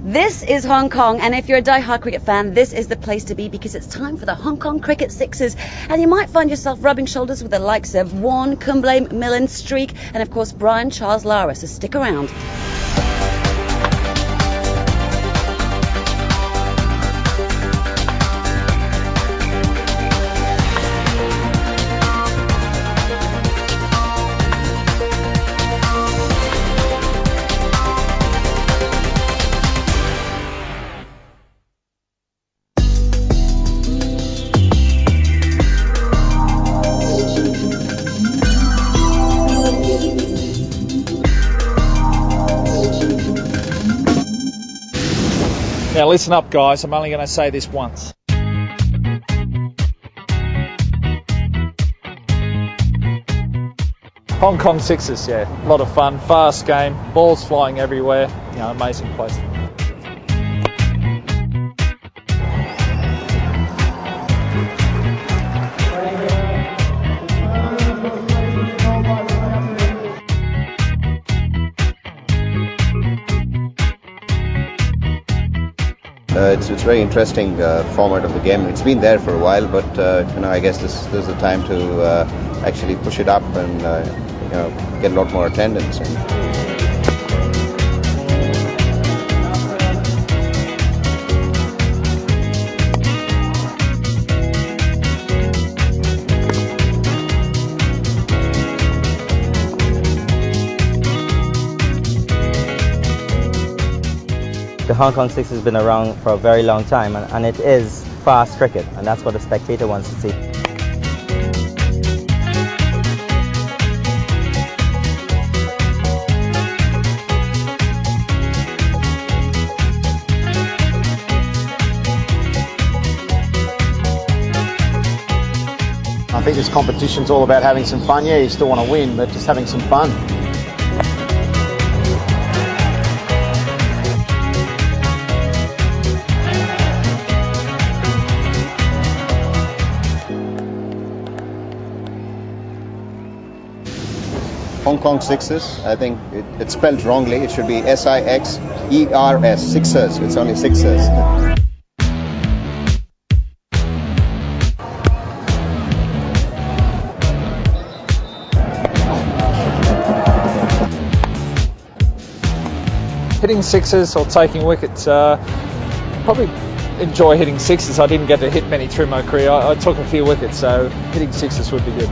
This is Hong Kong, and if you're a die-hard cricket fan, this is the place to be because it's time for the Hong Kong Cricket Sixes, and you might find yourself rubbing shoulders with the likes of Warne, Kumble, Millen, Streak, and of course Brian Charles Lara, so stick around. Now listen up guys, I'm only going to say this once. Hong Kong Sixers, yeah, a lot of fun, fast game, balls flying everywhere, amazing place. It's very interesting format of the game. It's been there for a while, but I guess this is the time to actually push it up and get a lot more attendance. The Hong Kong Six has been around for a very long time, and it is fast cricket, and that's what the spectator wants to see. I think this competition's all about having some fun. Yeah, you still want to win, but just having some fun. Hong Kong Sixers, I think it's spelled wrongly. It should be S-I-X-E-R-S, Sixers. It's only Sixers. Hitting sixes or taking wickets, probably enjoy hitting sixes. I didn't get to hit many through my career. I took a few wickets, so hitting sixes would be good.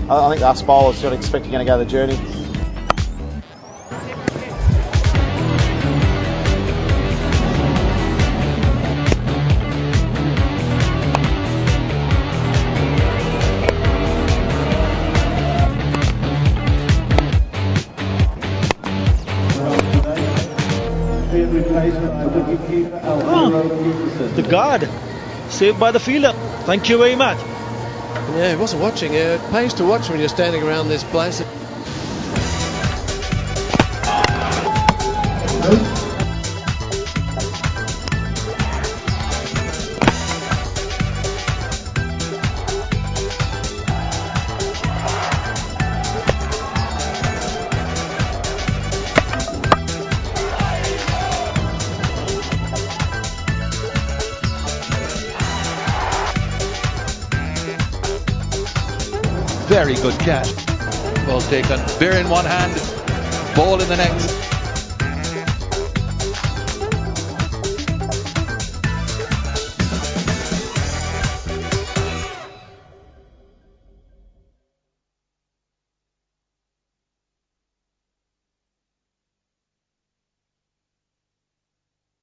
I think us bowlers sort of expect you're going to go the journey. The guard, saved by the fielder. Thank you very much. Yeah, he wasn't watching. It pays to watch when you're standing around this place. Very good catch. Well taken. Beer in one hand, ball in the next.